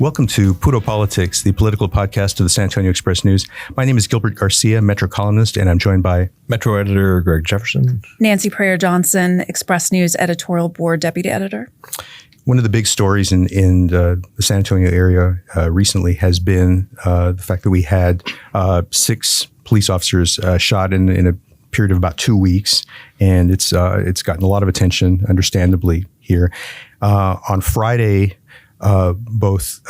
Welcome to Puro Politics, the political podcast of the San Antonio Express News. My name is Gilbert Garcia, Metro columnist, and I'm joined by Metro editor Greg Jefferson. Nancy Prayer-Johnson, Express News editorial board deputy editor. One of the big stories in the San Antonio area recently has been the fact that we had 6 police officers shot in a period of about 2 weeks, and it's gotten a lot of attention, understandably, here. On Friday, both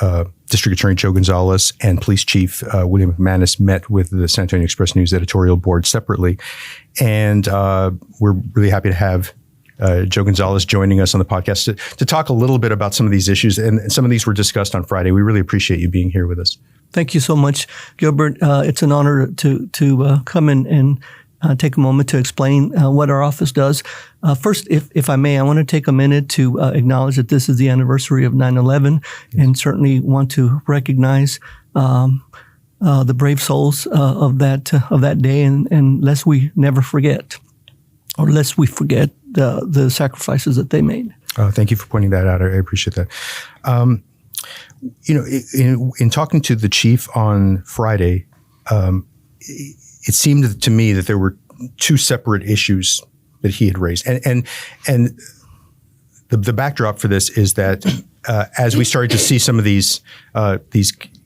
District Attorney Joe Gonzales and Police Chief William McManus met with the San Antonio Express News editorial board separately. And we're really happy to have Joe Gonzales joining us on the podcast to talk a little bit about some of these issues. And some of these were discussed on Friday. We really appreciate you being here with us. Thank you so much, Gilbert. It's an honor to come in and take a moment to explain what our office does. First, if I may, I want to take a minute to acknowledge that this is the anniversary of 9/11, and certainly want to recognize the brave souls of that day, and lest we never forget, or lest we forget the sacrifices that they made. Thank you for pointing that out. I appreciate that. In talking to the chief on Friday, it seemed to me that there were 2 separate issues that he had raised. And the backdrop for this is that as we started to see some of these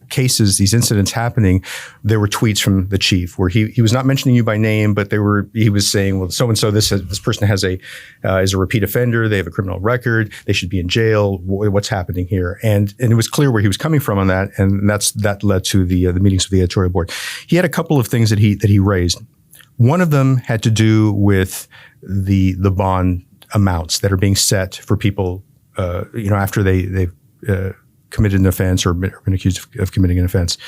cases, these incidents happening, there were tweets from the chief where he was not mentioning you by name, but he was saying, well, so-and-so, this person is a repeat offender. They have a criminal record. They should be in jail. What's happening here? And it was clear where he was coming from on that. And that led to the meetings with the editorial board. He had a couple of things that he raised. One of them had to do with the bond amounts that are being set for people, after they've committed an offense or been accused of committing an offense.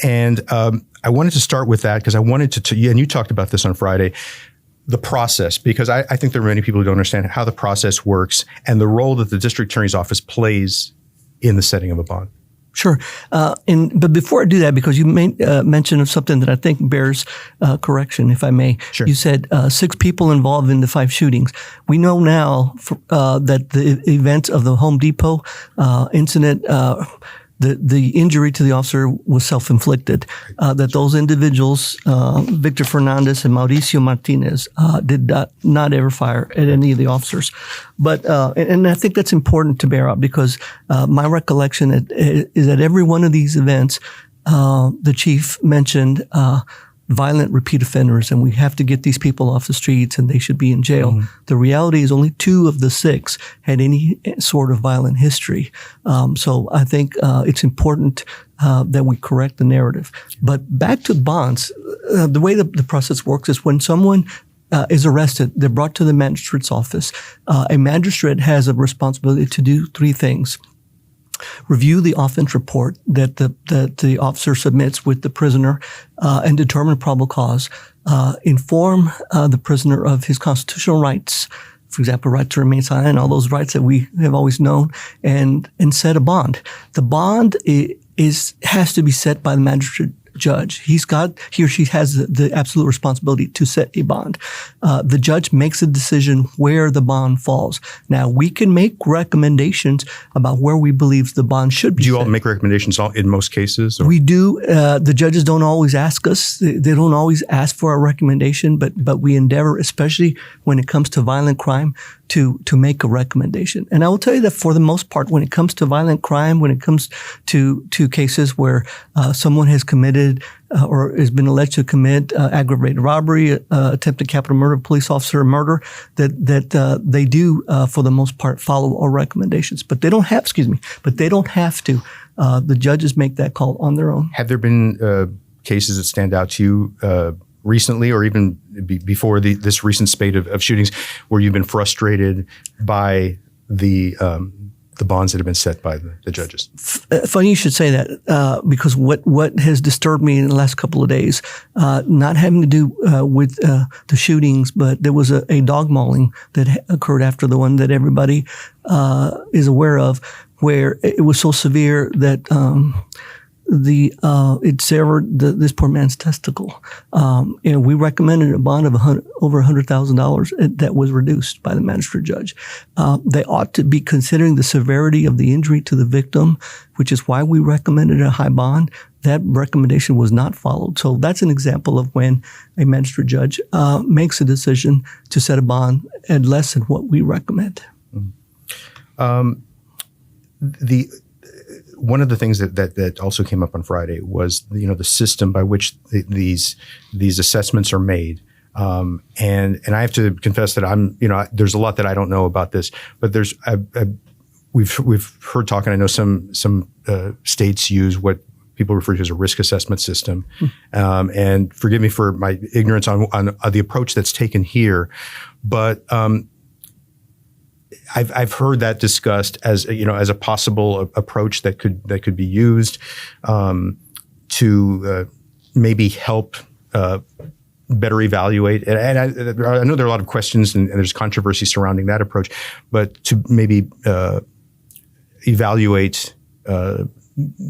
And I wanted to start with that because I wanted to and you talked about this on Friday, the process, because I think there are many people who don't understand how the process works and the role that the district attorney's office plays in the setting of a bond. Sure. But before I do that, because you made mention of something that I think bears correction, if I may. Sure. You said 6 people involved in the 5 shootings. We know now that the events of the Home Depot incident, the injury to the officer was self-inflicted, that those individuals, Victor Fernandez and Mauricio Martinez, did not ever fire at any of the officers. But, and I think that's important to bear out because my recollection is that every one of these events, the chief mentioned violent repeat offenders, and we have to get these people off the streets and they should be in jail. Mm-hmm. The reality is only 2 of the 6 had any sort of violent history. So I think it's important that we correct the narrative. But back to bonds, the way the process works is when someone is arrested, they're brought to the magistrate's office. A magistrate has a responsibility to do 3 things. Review the offense report that the officer submits with the prisoner and determine probable cause. Inform the prisoner of his constitutional rights, for example, right to remain silent, all those rights that we have always known, and set a bond. The bond has to be set by the magistrate judge. He or she has the absolute responsibility to set a bond. The judge makes a decision where the bond falls. Now, we can make recommendations about where we believe the bond should be set. Do you all make recommendations in most cases? Or? We do. The judges don't always ask us. They don't always ask for a recommendation, but we endeavor, especially when it comes to violent crime, to make a recommendation. And I will tell you that for the most part, when it comes to violent crime, when it comes to cases where someone has committed or has been alleged to commit aggravated robbery, attempted capital murder, police officer murder, that they do for the most part follow our recommendations. But they don't have to. The judges make that call on their own. Have there been cases that stand out to you recently, or even before this recent spate of shootings, where you've been frustrated by the bonds that have been set by the judges? Funny you should say that, because what has disturbed me in the last couple of days, not having to do with the shootings, but there was a dog mauling that occurred after the one that everybody is aware of, where it was so severe that it severed this poor man's testicle. And we recommended a bond of over $100,000 that was reduced by the magistrate judge. They ought to be considering the severity of the injury to the victim, which is why we recommended a high bond. That recommendation was not followed. So that's an example of when a magistrate judge makes a decision to set a bond at less than what we recommend. One of the things that also came up on Friday was the system by which these assessments are made. And I have to confess that there's a lot that I don't know about this, but we've heard talk, and I know some states use what people refer to as a risk assessment system. And forgive me for my ignorance on the approach that's taken here, but I've heard that discussed as as a possible approach that could be used to maybe help better evaluate. And I know there are a lot of questions and there's controversy surrounding that approach, but to maybe evaluate the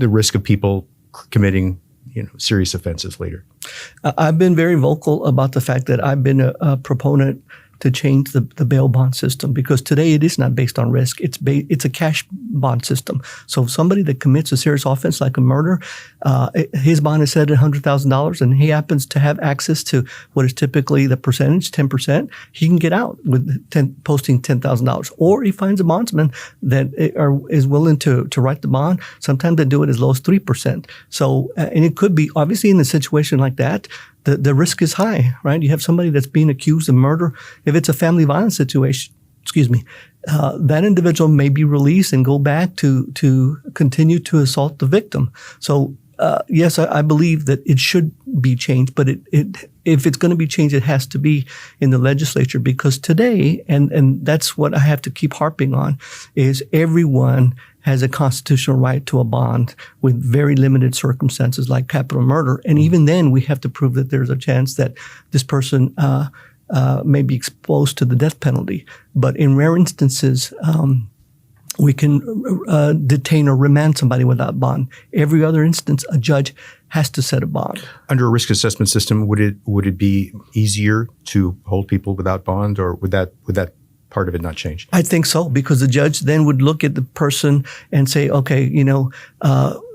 risk of people committing serious offenses later. I've been very vocal about the fact that I've been a proponent to change the bail bond system, because today it is not based on risk. It's a cash bond system. So if somebody that commits a serious offense like a murder, his bond is set at $100,000 and he happens to have access to what is typically the percentage, 10%, he can get out with posting $10,000. Or he finds a bondsman that is willing to write the bond. Sometimes they do it as low as 3%. So, and it could be, obviously in a situation like that, the risk is high, right? You have somebody that's being accused of murder. If it's a family violence situation, that individual may be released and go back to continue to assault the victim. So, yes, I believe that it should be changed, but if it's going to be changed, it has to be in the legislature, because today, and that's what I have to keep harping on, is everyone has a constitutional right to a bond with very limited circumstances like capital murder. And even then, we have to prove that there's a chance that this person may be exposed to the death penalty. But in rare instances, we can detain or remand somebody without bond. Every other instance, a judge has to set a bond. Under a risk assessment system, would it be easier to hold people without bond, or would that part of it not change? I think so, because the judge then would look at the person and say, okay,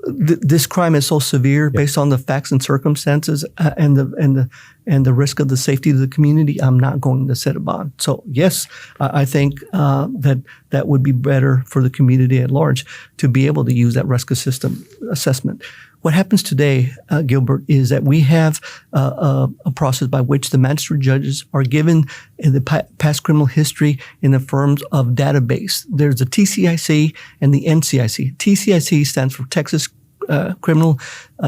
this crime is so severe based on the facts and circumstances and the risk of the safety of the community, I'm not going to set a bond. So yes, I think that would be better for the community at large to be able to use that risk assessment. What happens today, Gilbert, is that we have a process by which the magistrate judges are given the past criminal history in the forms of database. There's the TCIC and the NCIC. TCIC stands for Texas Criminal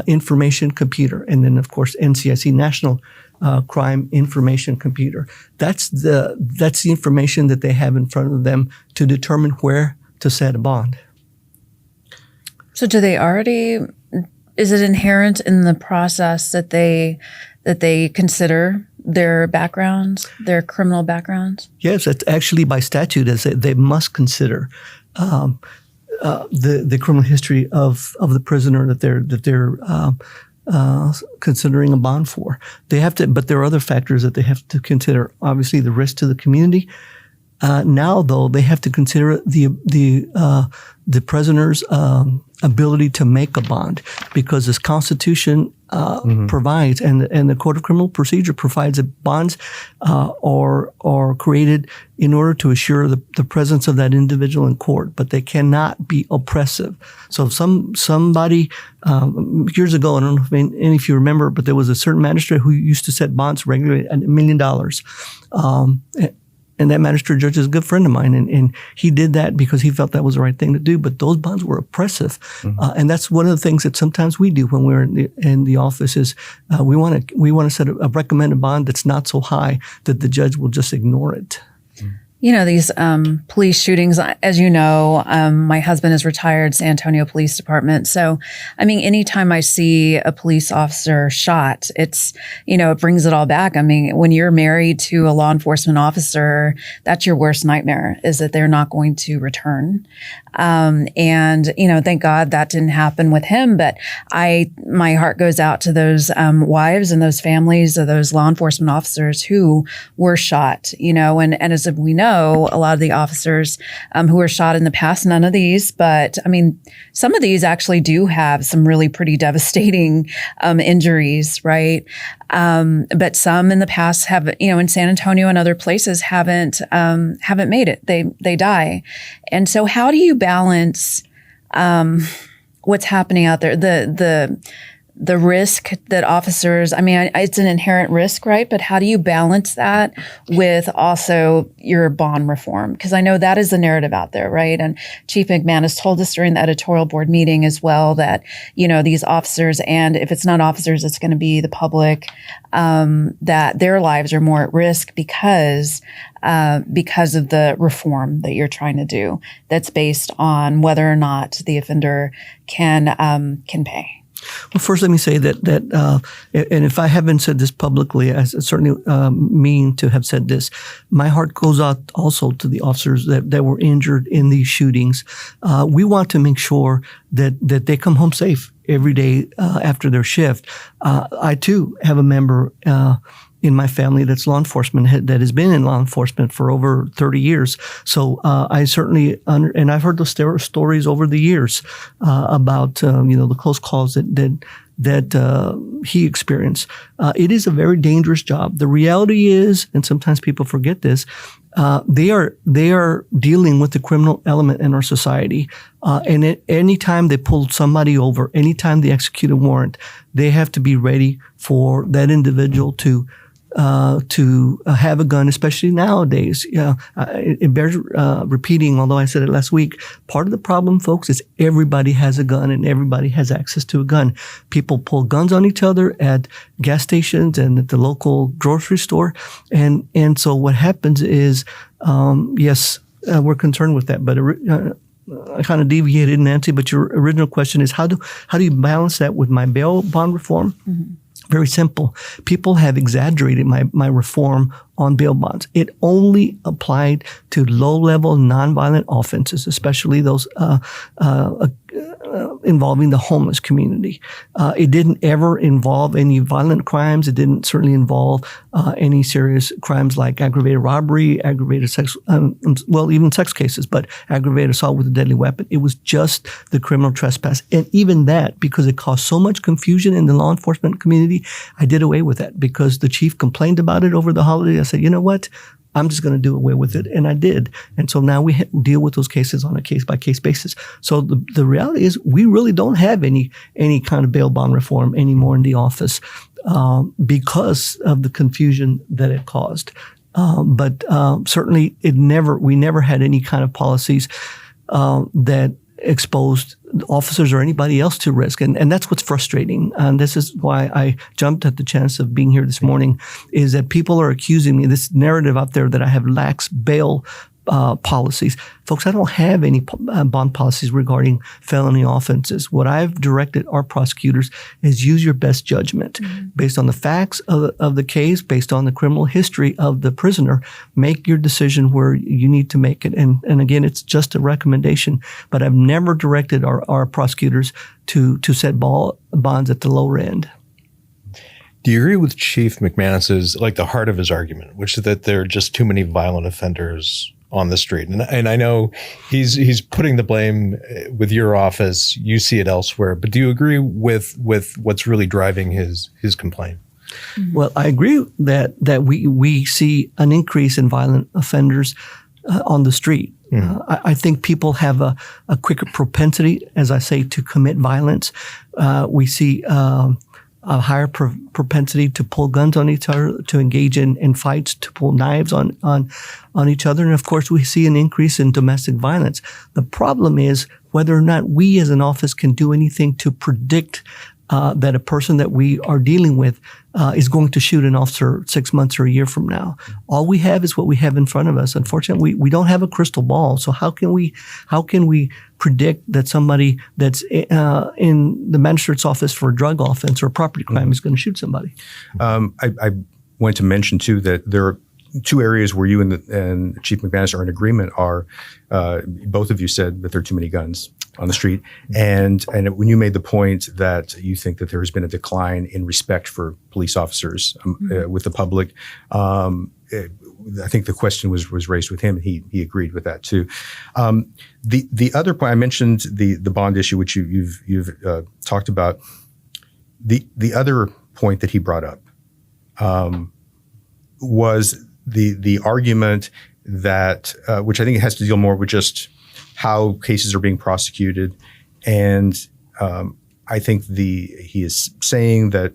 Information Computer, and then of course NCIC, National Crime Information Computer. That's the information that they have in front of them to determine where to set a bond. So do they already? Is it inherent in the process that they consider their backgrounds, their criminal backgrounds? Yes, it's actually by statute as they must consider the criminal history of the prisoner that they're considering a bond for. They have to, but there are other factors that they have to consider. Obviously, the risk to the community. Now, though, they have to consider the prisoner's ability to make a bond, because this Constitution provides, and the Code of Criminal Procedure provides that bonds are created in order to assure the presence of that individual in court, but they cannot be oppressive. So if somebody years ago, I don't know if any of you remember, but there was a certain magistrate who used to set bonds regularly at $1 million. And that magistrate judge is a good friend of mine, and he did that because he felt that was the right thing to do. But those bonds were oppressive, and that's one of the things that sometimes we do when we're in the office is we want to set a recommended bond that's not so high that the judge will just ignore it. These police shootings, as you know, my husband is retired, San Antonio Police Department. So, anytime I see a police officer shot, it brings it all back. When you're married to a law enforcement officer, that's your worst nightmare, is that they're not going to return. Thank God that didn't happen with him. But my heart goes out to those wives and those families of those law enforcement officers who were shot, and as we know, a lot of the officers who were shot in the past, none of these, but some of these actually do have some really pretty devastating injuries, right? But some in the past have, in San Antonio and other places haven't made it. They die. And so how do you balance what's happening out there? The risk that officers, it's an inherent risk, right? But how do you balance that with also your bond reform? Because I know that is the narrative out there, right? And Chief McManus told us during the editorial board meeting as well that, these officers, and if it's not officers, it's going to be the public, that their lives are more at risk because of the reform that you're trying to do that's based on whether or not the offender can pay. Well, first, let me say that and if I haven't said this publicly, I certainly mean to have said this. My heart goes out also to the officers that were injured in these shootings. We want to make sure that they come home safe every day after their shift. I, too, have a member in my family that's law enforcement that has been in law enforcement for over 30 years. So I certainly, and I've heard those stories over the years about the close calls that he experienced. It is a very dangerous job. The reality is, and sometimes people forget this, they are dealing with the criminal element in our society. And any time they pull somebody over, anytime they execute a warrant, they have to be ready for that individual to have a gun, especially nowadays. It bears repeating, although I said it last week. Part of the problem, folks, is everybody has a gun and everybody has access to a gun. People pull guns on each other at gas stations and at the local grocery store. And so what happens is, yes, we're concerned with that. But I kind of deviated, Nancy, but your original question is how do you balance that with my bail bond reform? Mm-hmm. Very simple. People have exaggerated my reform on bail bonds. It only applied to low-level nonviolent offenses, especially those involving the homeless community. It didn't ever involve any violent crimes. It didn't certainly involve any serious crimes like aggravated robbery, aggravated sex, even sex cases, but aggravated assault with a deadly weapon. It was just the criminal trespass. And even that, because it caused so much confusion in the law enforcement community, I did away with that because the chief complained about it over the holiday. I said, you know what? I'm just going to do away with it. And I did. And so now we deal with those cases on a case-by-case basis. So the reality is we really don't have any kind of bail bond reform anymore in the office because of the confusion that it caused. But certainly we never had any kind of policies that exposed officers or anybody else to risk. And that's what's frustrating. And this is why I jumped at the chance of being here this morning, is that people are accusing me, this narrative out there that I have lax bail policies. Folks, I don't have any bond policies regarding felony offenses. What I've directed our prosecutors is use your best judgment based on the facts of the case, based on the criminal history of the prisoner. Make your decision where you need to make it. And again, it's just a recommendation, but I've never directed our prosecutors to set bonds at the lower end. Do you agree with Chief McManus's, the heart of his argument, which is that there are just too many violent offenders on the street? And I know he's putting the blame with your office. You see it elsewhere. But do you agree with what's really driving his complaint? Well, I agree that we see an increase in violent offenders on the street. I think people have a quicker propensity, as I say, to commit violence. We see a higher propensity to pull guns on each other, to engage in fights, to pull knives on each other. And of course, we see an increase in domestic violence. The problem is whether or not we as an office can do anything to predict that a person that we are dealing with is going to shoot an officer 6 months or a year from now. All we have is what we have in front of us. Unfortunately, we don't have a crystal ball. So how can we predict that somebody that's in the magistrate's office for a drug offense or a property crime is going to shoot somebody? I wanted to mention too that there are two areas where you and Chief McManus are in agreement. Are both of you said that there are too many guns on the street, and when you made the point that you think that there has been a decline in respect for police officers with the public, I think the question was raised with him, and he agreed with that too. The other point I mentioned, the bond issue, which you've talked about. The other point that he brought up was the argument that which I think has to deal more with just how cases are being prosecuted, and I think he is saying that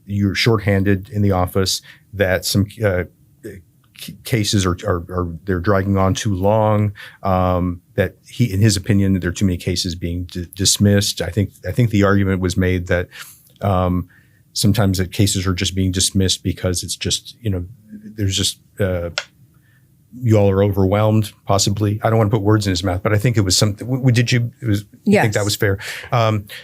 you're shorthanded in the office, that some cases are they're dragging on too long, that in his opinion, there are too many cases being dismissed. I think the argument was made that sometimes the cases are just being dismissed because it's just, there's just you all are overwhelmed, possibly. I don't want to put words in his mouth, but I think it was something. You think that was fair?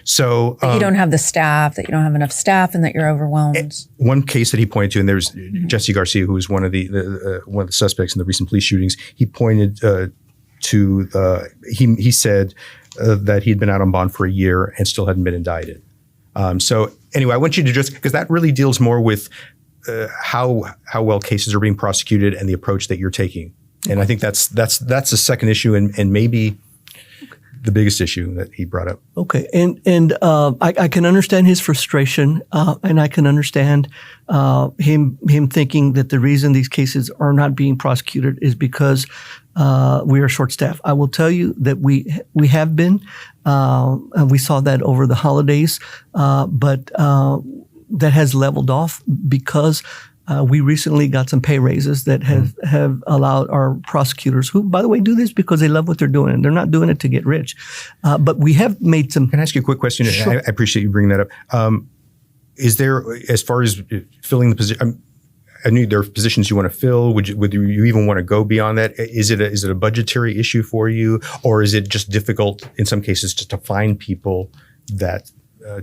So that you don't have the staff, that you don't have enough staff, and that you're overwhelmed. One case that he pointed to, and there's Jesse Garcia, who was one of the suspects in the recent police shootings. He pointed to he said that he had been out on bond for a year and still hadn't been indicted. So anyway, I want you to just, because that really deals more with how well cases are being prosecuted and the approach that you're taking. And I think that's the second issue and maybe the biggest issue that he brought up. Okay. And I can understand his frustration, and I can understand him thinking that the reason these cases are not being prosecuted is because we are short-staffed. I will tell you that we have been. We saw that over the holidays, but that has leveled off because we recently got some pay raises that have allowed our prosecutors, who, by the way, do this because they love what they're doing. They're not doing it to get rich. But we have made some. Can I ask you a quick question? Sure. I appreciate you bringing that up. Is there, as far as filling the position, I knew there are positions you want to fill. Would you even want to go beyond that? Is it a budgetary issue for you, or is it just difficult in some cases just to find people that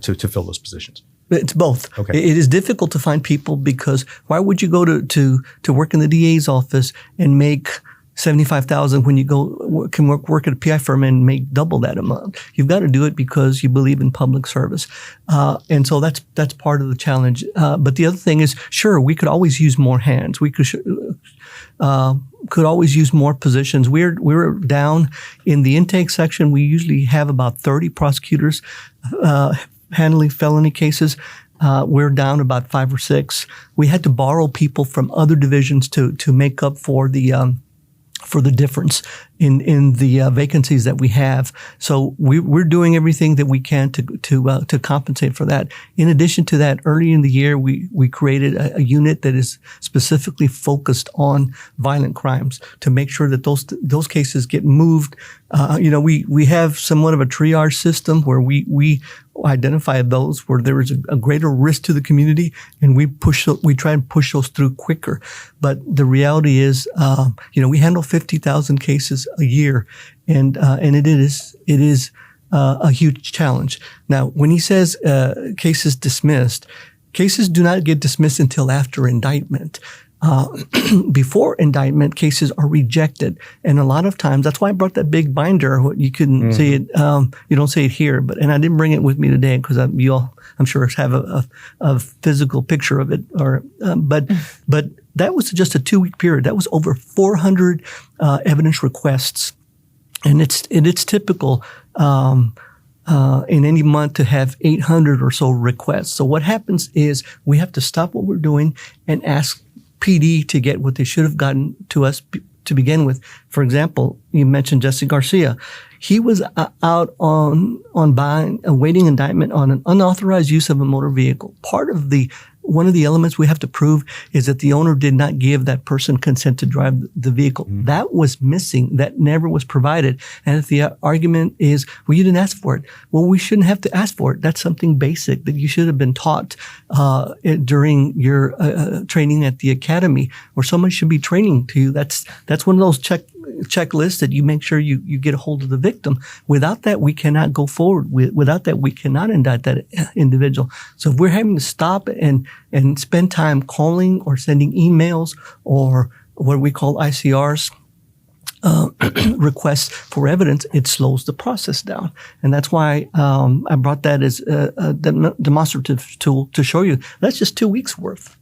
to fill those positions? It's both. Okay. It is difficult to find people because why would you go to work in the DA's office and make $75,000 when you can work at a PI firm and make double that amount? You've got to do it because you believe in public service, and so that's part of the challenge. But the other thing is, sure, we could always use more hands. We could always use more positions. We're down in the intake section. We usually have about 30 prosecutors handling felony cases. We're down about 5 or 6. We had to borrow people from other divisions to make up for the difference in the vacancies that we have. So we're doing everything that we can to compensate for that. In addition to that, early in the year, we created a unit that is specifically focused on violent crimes to make sure that those cases get moved. We have somewhat of a triage system where we identify those where there is a greater risk to the community, and we try and push those through quicker. But the reality is, we handle 50,000 cases a year, and it is a huge challenge. Now, when he says cases dismissed, cases do not get dismissed until after indictment. Before indictment, cases are rejected, and a lot of times that's why I brought that big binder. You couldn't see it, you don't see it here, and I didn't bring it with me today because you all, I'm sure, have a physical picture of it. But that was just a 2-week period. That was over 400 evidence requests, and it's typical in any month to have 800 or so requests. So what happens is we have to stop what we're doing and ask PD to get what they should have gotten to us to begin with. For example, you mentioned Jesse Garcia. He was out on bond awaiting indictment on an unauthorized use of a motor vehicle. Part of the one of the elements we have to prove is that the owner did not give that person consent to drive the vehicle. That was missing. That never was provided. And if the argument is, well, you didn't ask for it. Well, we shouldn't have to ask for it. That's something basic that you should have been taught during your training at the academy, or someone should be training to you. That's one of those checklists that you make sure you get a hold of the victim. Without that, we cannot go forward. Without that, we cannot indict that individual. So if we're having to stop and spend time calling or sending emails or what we call ICRs, requests for evidence, it slows the process down. And that's why I brought that as a demonstrative tool to show you that's just 2 weeks worth.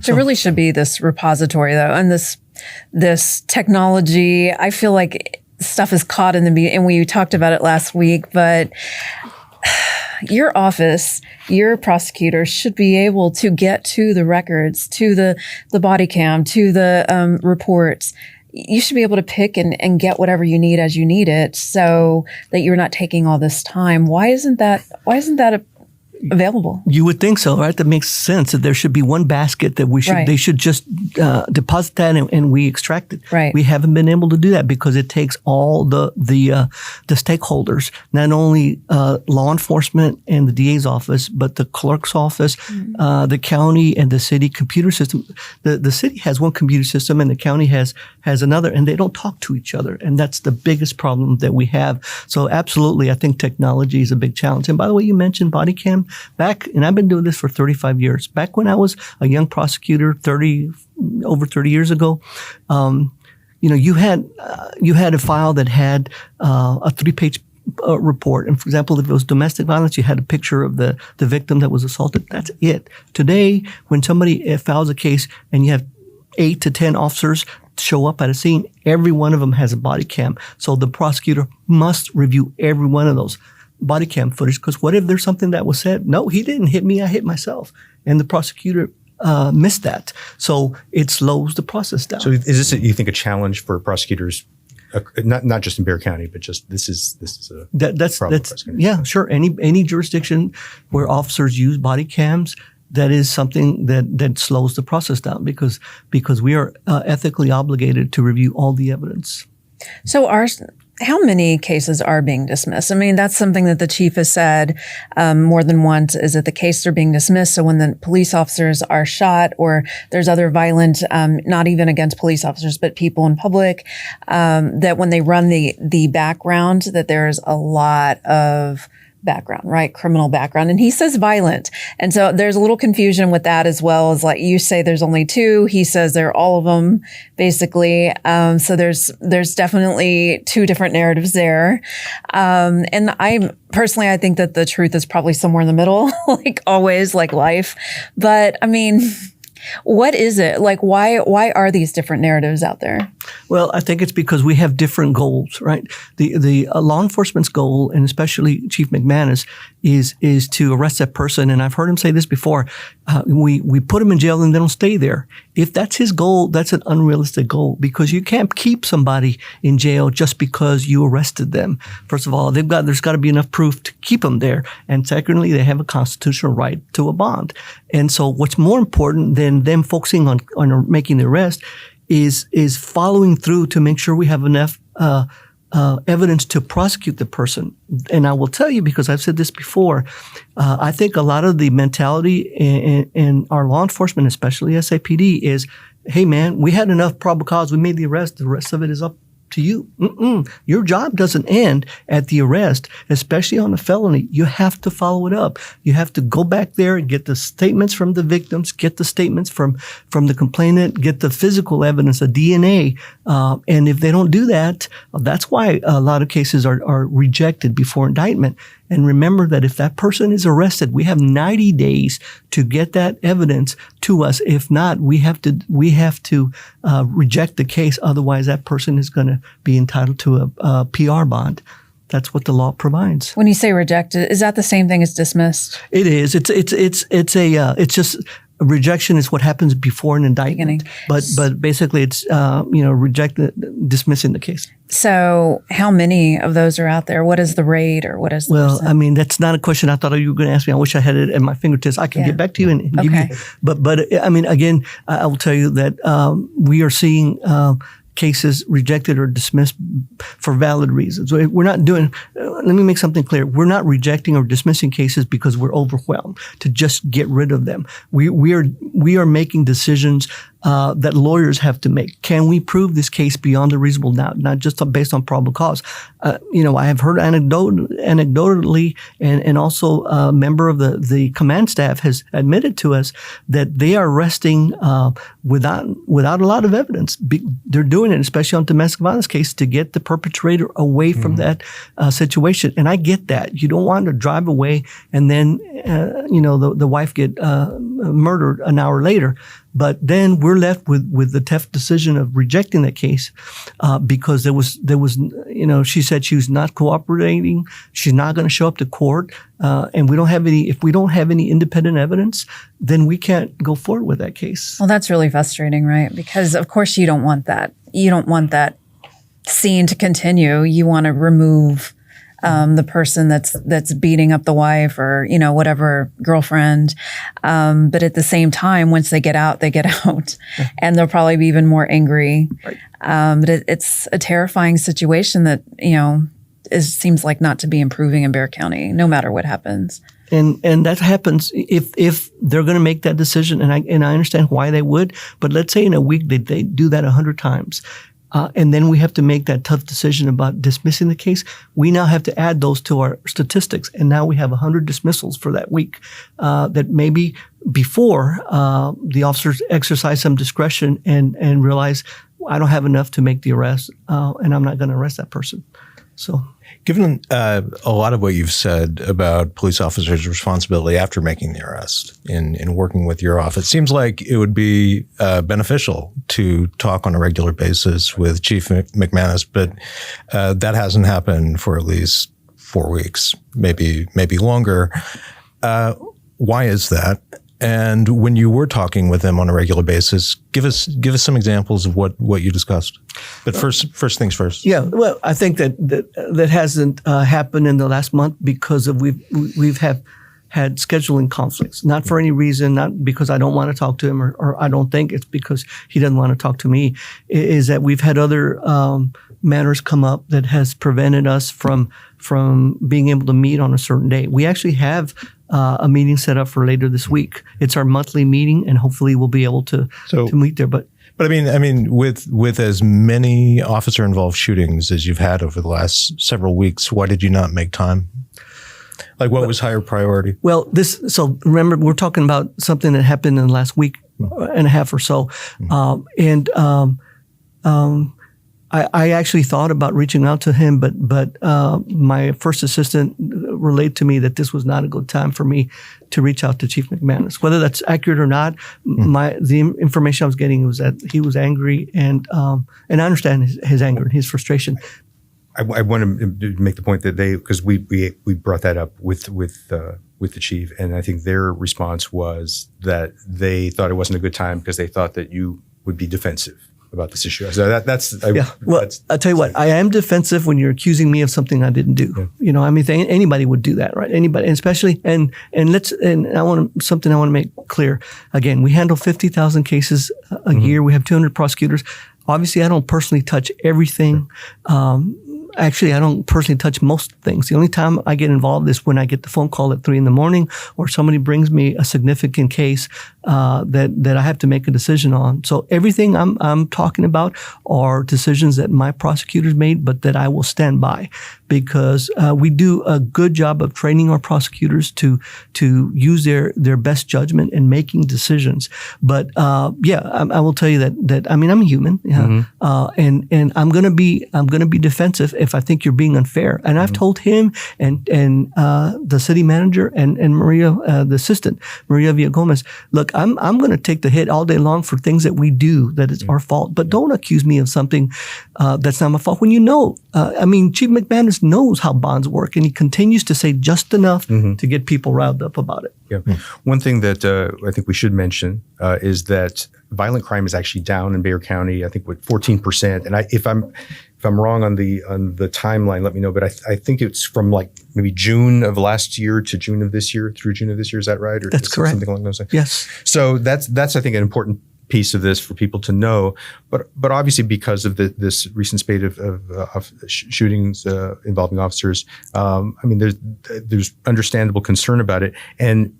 There really should be this repository, though, and this technology. I feel like stuff is caught in the beginning, and we talked about it last week, but your office, your prosecutor should be able to get to the records, to the body cam, to the reports. You should be able to pick and get whatever you need as you need it, so that you're not taking all this time. Why isn't that available? You would think so, right? That makes sense. That there should be one basket that they should just deposit that and we extract it. Right. We haven't been able to do that because it takes all the stakeholders, not only law enforcement and the DA's office, but the clerk's office, the county and the city computer system. The city has one computer system and the county has another, and they don't talk to each other. And that's the biggest problem that we have. So absolutely, I think technology is a big challenge. And by the way, you mentioned body cam. And I've been doing this for 35 years. Back when I was a young prosecutor, over 30 years ago, you had a file that had a 3-page report. And for example, if it was domestic violence, you had a picture of the victim that was assaulted. That's it. Today, when somebody files a case and you have 8 to 10 officers show up at a scene, every one of them has a body cam. So the prosecutor must review every one of those body cam footage, because what if there's something that was said? No, he didn't hit me, I hit myself. And the prosecutor missed that. So it slows the process down. So is this, you think, a challenge for prosecutors, not just in Bexar County, but just this is a problem? Yeah, sure. Any jurisdiction where officers use body cams, that is something that slows the process down because we are ethically obligated to review all the evidence. So how many cases are being dismissed? I mean, that's something that the chief has said more than once, is that the cases are being dismissed. So when the police officers are shot or there's other violent, not even against police officers, but people in public, that when they run the background, that there's a lot of background, right? Criminal background. And he says violent. And so there's a little confusion with that, as well as, like, you say there's only 2. He says they're all of them, basically. So there's definitely 2 different narratives there. And I think that the truth is probably somewhere in the middle, like always, like life. But I mean, what is it? Like, why are these different narratives out there? Well, I think it's because we have different goals, right? The law enforcement's goal, and especially Chief McManus, is to arrest that person. And I've heard him say this before. We put them in jail and they don't stay there. If that's his goal, that's an unrealistic goal, because you can't keep somebody in jail just because you arrested them. First of all, there's got to be enough proof to keep them there. And secondly, they have a constitutional right to a bond. And so what's more important than them focusing on making the arrest is following through to make sure we have enough evidence to prosecute the person. And I will tell you, because I've said this before, I think a lot of the mentality in our law enforcement, especially SAPD, is, hey man, we had enough probable cause, we made the arrest, the rest of it is up to you. Your job doesn't end at the arrest, especially on a felony. You have to follow it up. You have to go back there and get the statements from the victims, get the statements from the complainant, get the physical evidence, the DNA. And if they don't do that, that's why a lot of cases are rejected before indictment. And remember that if that person is arrested, we have 90 days to get that evidence to us. If not, we have to reject the case. Otherwise, that person is going to be entitled to a PR bond. That's what the law provides. When you say rejected, is that the same thing as dismissed? It is. It's just A rejection is what happens before an indictment, but basically it's dismissing the case. So, how many of those are out there? What is the rate, or what is the Well, percent? I mean, that's not a question I thought you were going to ask me. I wish I had it at my fingertips. I can get back to you and give you. But I mean, again, I will tell you that we are seeing cases rejected or dismissed for valid reasons. We're not doing, let me make something clear. We're not rejecting or dismissing cases because we're overwhelmed to just get rid of them. We are making decisions that lawyers have to make. Can we prove this case beyond a reasonable doubt, not just based on probable cause? I have heard anecdotally, and also a member of the command staff has admitted to us that they are arresting without a lot of evidence. They're doing it, especially on domestic violence case, to get the perpetrator away from that situation. And I get that. You don't want to drive away and then, the wife get murdered an hour later. But then we're left with the tough decision of rejecting that case because there was she said she was not cooperating. She's not going to show up to court, and if we don't have any independent evidence, then we can't go forward with that case. Well, that's really frustrating, right? Because of course you don't want that. You don't want that scene to continue. You want to remove the person that's beating up the wife or, whatever, girlfriend. But at the same time, once they get out, and they'll probably be even more angry. Right. But it's a terrifying situation that, seems like not to be improving in Bexar County, no matter what happens. And that happens if they're going to make that decision. And I understand why they would, but let's say in a week they do that 100 times. And then we have to make that tough decision about dismissing the case. We now have to add those to our statistics. And now we have 100 dismissals for that week that maybe before the officers exercise some discretion and realize I don't have enough to make the arrest and I'm not going to arrest that person. So, given a lot of what you've said about police officers' responsibility after making the arrest in working with your office, it seems like it would be beneficial to talk on a regular basis with Chief McManus, but that hasn't happened for at least 4 weeks, maybe longer. Why is that? And when you were talking with him on a regular basis, give us some examples of what you discussed. But first things first. Yeah, well, I think that hasn't happened in the last month because of we've had scheduling conflicts, not for any reason, not because I don't want to talk to him or I don't think it's because he doesn't want to talk to me. Is that we've had other matters come up that has prevented us from being able to meet on a certain day. We actually have a meeting set up for later this week. It's our monthly meeting, and hopefully we'll be able to meet there. But I mean, with as many officer-involved shootings as you've had over the last several weeks, why did you not make time? Like, what was higher priority? Well, so remember, we're talking about something that happened in the last week and a half or so, I actually thought about reaching out to him, but my first assistant relayed to me that this was not a good time for me to reach out to Chief McManus. Whether that's accurate or not, the information I was getting was that he was angry, and I understand his anger and his frustration. I want to make the point that because we brought that up with the chief, and I think their response was that they thought it wasn't a good time because they thought that you would be defensive about this issue. So I'll tell you what, I am defensive when you're accusing me of something I didn't do. Yeah. Anybody would do that, right? Anybody, and especially, and I want to make clear. Again, we handle 50,000 cases a year. We have 200 prosecutors. Obviously, I don't personally touch everything. Actually, I don't personally touch most things. The only time I get involved is when I get the phone call at 3 a.m. or somebody brings me a significant case that I have to make a decision on. So everything I'm talking about are decisions that my prosecutors made, but that I will stand by because we do a good job of training our prosecutors to use their best judgment in making decisions. But I will tell you that I'm a human, and I'm gonna be defensive if I think you're being unfair. And I've told him and the city manager and Maria, the assistant, Maria Villagomez, look, I'm going to take the hit all day long for things that we do that is our fault. But don't accuse me of something that's not my fault. When Chief McManus knows how bonds work, and he continues to say just enough to get people riled up about it. Yeah. One thing that I think we should mention is that violent crime is actually down in Bexar County. I think with 14%. And if I'm wrong on the timeline, let me know. But I think it's from like maybe June of last year to June of this year through June of this year. Is that right? Or that's correct. Something along those lines. Yes. So that's I think an important piece of this for people to know. But obviously because of this recent spate of shootings involving officers, there's understandable concern about it. And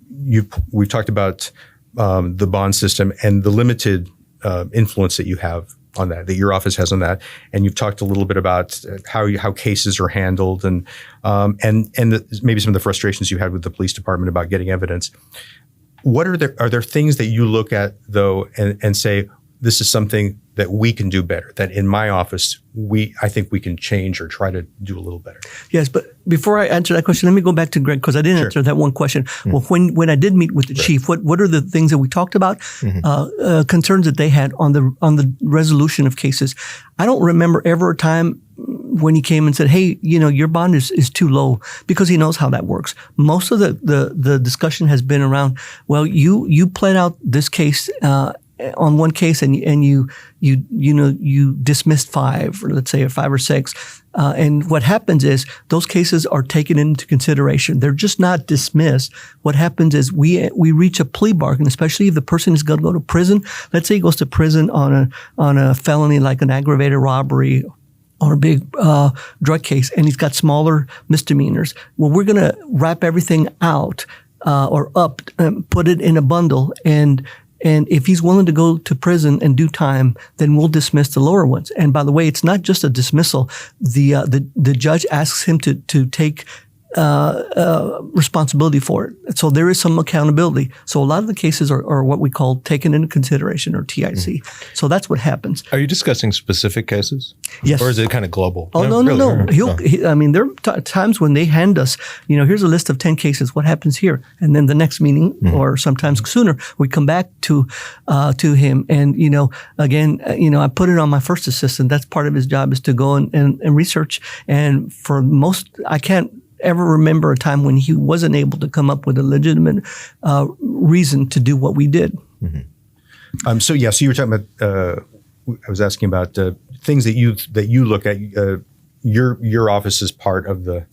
we've talked about the bond system and the limited influence that you have on that your office has on that, and you've talked a little bit about how cases are handled and maybe some of the frustrations you had with the police department about getting evidence. Are there things that you look at though and say this is something that we can do better, that in my office I think we can change or try to do a little better? Yes, but before I answer that question, let me go back to Greg because I didn't answer that one question. Well, when I did meet with the chief, what are the things that we talked about? Concerns that they had on the resolution of cases. I don't remember ever a time when he came and said, "Hey, your bond is too low," because he knows how that works. Most of the discussion has been around, well, you played out this case on one case and you dismissed 5, or let's say 5 or 6. And what happens is those cases are taken into consideration. They're just not dismissed. What happens is we reach a plea bargain, especially if the person is going to go to prison. Let's say he goes to prison on a felony like an aggravated robbery or a big drug case, and he's got smaller misdemeanors. Well, we're going to wrap everything out or up, put it in a bundle, and if he's willing to go to prison and do time, then we'll dismiss the lower ones. And by the way, it's not just a dismissal. The judge asks him to take responsibility for it. So there is some accountability. So a lot of the cases are what we call taken into consideration, or TIC. So that's what happens. Are you discussing specific cases? Yes. Or is it kind of global? Oh, no. There are times when they hand us, here's a list of 10 cases. What happens here? And then the next meeting, or sometimes sooner, we come back to him. And, again, I put it on my first assistant. That's part of his job, is to go and research. And for most, I can't ever remember a time when he wasn't able to come up with a legitimate reason to do what we did. So you were talking about. I was asking about things that you look at. Your office is part of the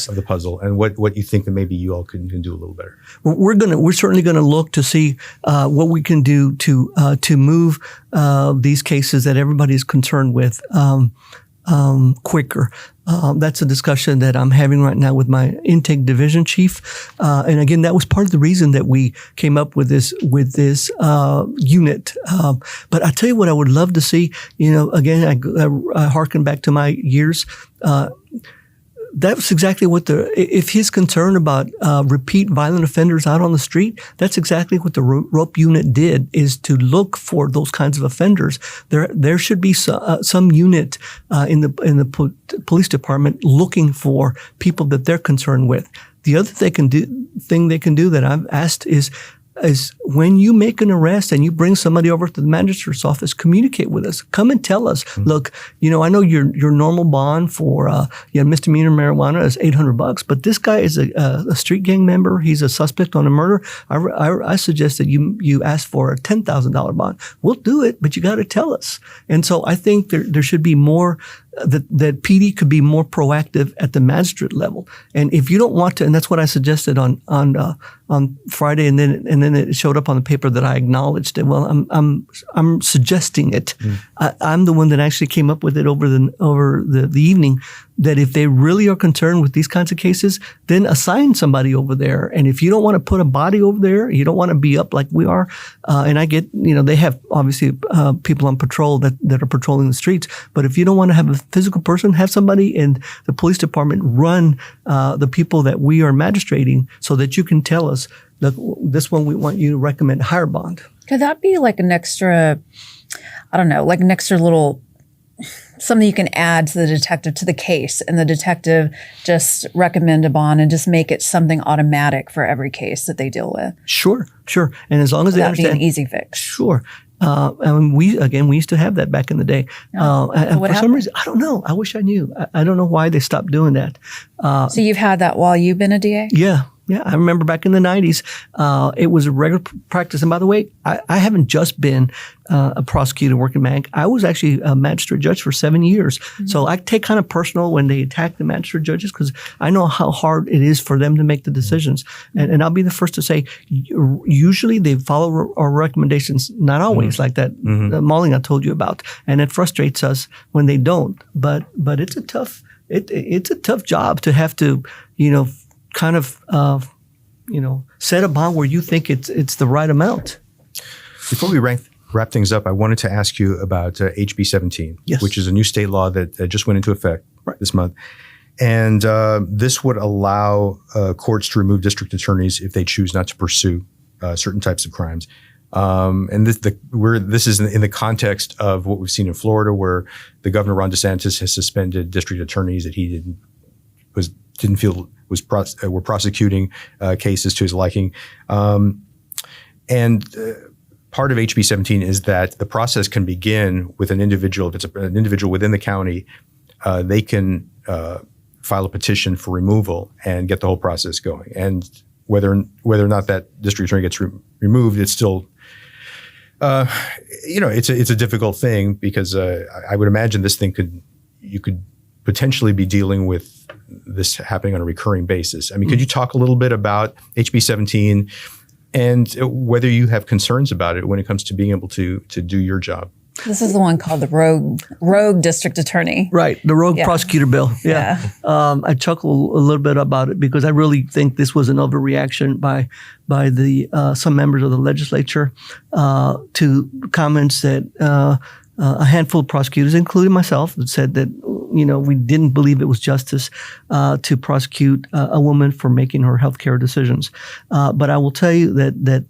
of the puzzle, and what you think that maybe you all can do a little better. We're certainly gonna look to see what we can do to move these cases that everybody's concerned with quicker. That's a discussion that I'm having right now with my intake division chief. And again, that was part of the reason that we came up with this unit. But I tell you what I would love to see, again, I harken back to my years. That's exactly what if he's concerned about repeat violent offenders out on the street, that's exactly what the rope unit did, is to look for those kinds of offenders. There should be some unit in the police department looking for people that they're concerned with. The other thing they can do that I've asked is when you make an arrest and you bring somebody over to the magistrate's office, communicate with us. Come and tell us, look, I know your normal bond for misdemeanor marijuana is $800, but this guy is a street gang member. He's a suspect on a murder. I suggest that you ask for a $10,000 bond. We'll do it, but you got to tell us. And so I think there should be more. That PD could be more proactive at the magistrate level. And if you don't want to, and that's what I suggested on Friday, and then it showed up on the paper that I acknowledged it. Well, I'm suggesting it. I'm the one that actually came up with it over the evening. That if they really are concerned with these kinds of cases, then assign somebody over there. And if you don't want to put a body over there, you don't want to be up like we are. And I get, they have obviously people on patrol that are patrolling the streets. But if you don't want to have a physical person, have somebody in the police department run the people that we are magistrating, so that you can tell us, look, this one we want you to recommend higher bond. Could that be like an extra, I don't know, like an extra little something you can add to the detective, to the case, and the detective just recommend a bond and just make it something automatic for every case that they deal with. Sure. And as long as they That'd be understand. an easy fix. Sure. And we used to have that back in the day. And for some reason, I don't know. I wish I knew. I don't know why they stopped doing that. So you've had that while you've been a DA? Yeah. I remember back in the 90s, it was a regular practice. And by the way, I haven't just been a prosecutor working MAG. I was actually a magistrate judge for 7 years. Mm-hmm. So I take kind of personal when they attack the magistrate judges because I know how hard it is for them to make the decisions. Mm-hmm. And I'll be the first to say, usually they follow our recommendations, not always, like that mauling I told you about. And it frustrates us when they don't. But it's a tough job to have to, kind of, set a bond where you think it's the right amount. Before we wrap things up, I wanted to ask you about HB 17, yes, which is a new state law that just went into effect this month. And this would allow courts to remove district attorneys if they choose not to pursue certain types of crimes. And this is in the context of what we've seen in Florida, where the governor Ron DeSantis has suspended district attorneys that he didn't feel were prosecuting cases to his liking. And part of HB 17 is that the process can begin with an individual. If it's an individual within the county, they can file a petition for removal and get the whole process going. And whether or not that district attorney gets removed, it's still, it's a difficult thing because I would imagine this thing you could potentially be dealing with this happening on a recurring basis. I mean, could you talk a little bit about HB 17 and whether you have concerns about it when it comes to being able to do your job? This is the one called the rogue district attorney. Right, the rogue prosecutor bill. Yeah. I chuckle a little bit about it because I really think this was an overreaction by the some members of the legislature to comments that a handful of prosecutors, including myself, said that we didn't believe it was justice to prosecute a woman for making her healthcare decisions. But I will tell you that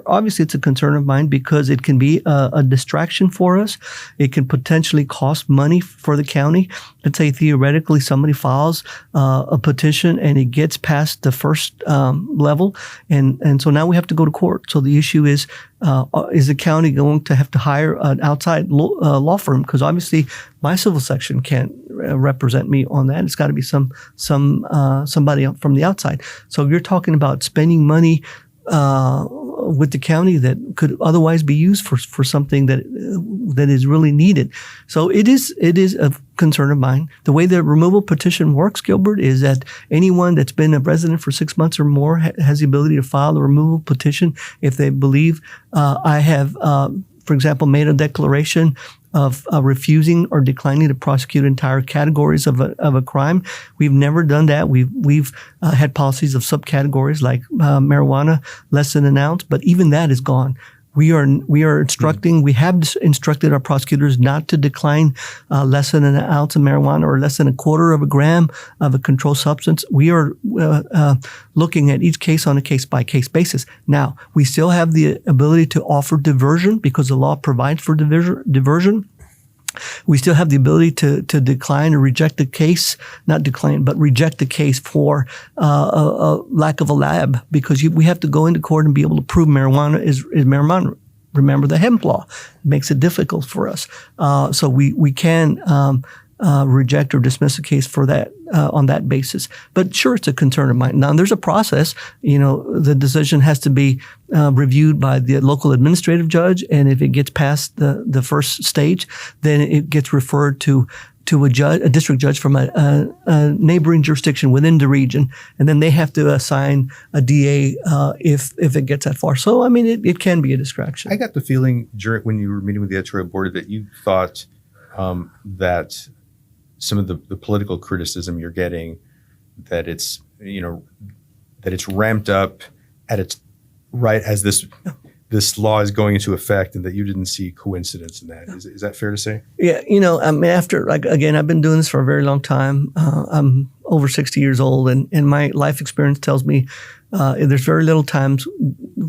obviously it's a concern of mine because it can be a distraction for us. It can potentially cost money for the county. Let's say theoretically somebody files a petition and it gets past the first level, and so now we have to go to court. So the issue is the county going to have to hire an outside law firm? Because obviously my civil section can't represent me on that. It's got to be somebody from the outside. So you're talking about spending money with the county that could otherwise be used for something that is really needed. So it is a concern of mine. The way the removal petition works, Gilbert, is that anyone that's been a resident for 6 months or more has the ability to file a removal petition if they believe I have, for example, made a declaration of refusing or declining to prosecute entire categories of a crime. We've never done that. We've had policies of subcategories like marijuana, less than an ounce, but even that is gone. We are instructing. We have instructed our prosecutors not to decline less than an ounce of marijuana or less than a quarter of a gram of a controlled substance. We are looking at each case on a case-by-case basis. Now, we still have the ability to offer diversion because the law provides for diversion. We still have the ability to decline or reject the case, not decline, but reject the case for a lack of a lab because we have to go into court and be able to prove marijuana is marijuana. Remember the hemp law. It makes it difficult for us. So we can reject or dismiss a case for that on that basis. But sure, it's a concern of mine. Now, there's a process. The decision has to be reviewed by the local administrative judge, and if it gets past the first stage, then it gets referred to a district judge from a neighboring jurisdiction within the region, and then they have to assign a DA if it gets that far. So, I mean, it can be a distraction. I got the feeling when you were meeting with the editorial board that you thought that some of the political criticism you're getting, that it's ramped up at its right as this this law is going into effect and that you didn't see coincidence in that. Is that fair to say? Yeah, after, like, again, I've been doing this for a very long time. I'm over 60 years old, and my life experience tells me there's very little times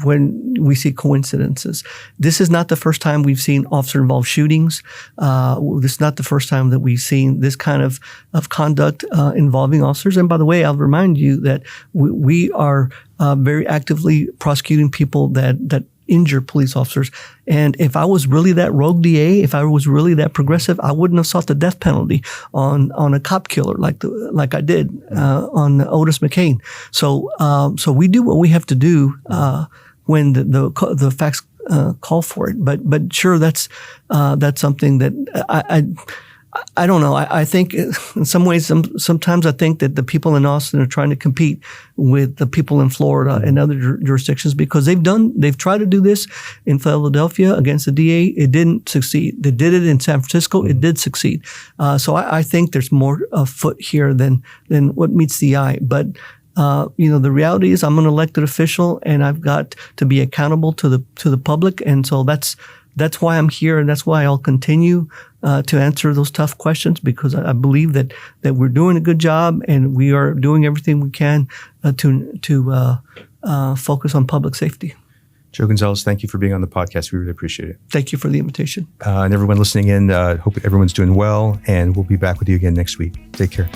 when we see coincidences. This is not the first time we've seen officer-involved shootings. This is not the first time that we've seen this kind of conduct involving officers. And by the way, I'll remind you that we are very actively prosecuting people that injure police officers. And if I was really that rogue DA, if I was really that progressive, I wouldn't have sought the death penalty on a cop killer like I did on Otis McCain. So we do what we have to do when the facts call for it. But sure, that's something that I don't know. I think in some ways, sometimes I think that the people in Austin are trying to compete with the people in Florida and other jurisdictions because they've tried to do this in Philadelphia against the DA. It didn't succeed. They did it in San Francisco. It did succeed. So I think there's more afoot here than what meets the eye. But the reality is I'm an elected official and I've got to be accountable to the public. And so that's why I'm here, and that's why I'll continue to answer those tough questions, because I believe that we're doing a good job and we are doing everything we can to focus on public safety. Joe Gonzales, thank you for being on the podcast. We really appreciate it. Thank you for the invitation. And everyone listening in, hope everyone's doing well, and we'll be back with you again next week. Take care.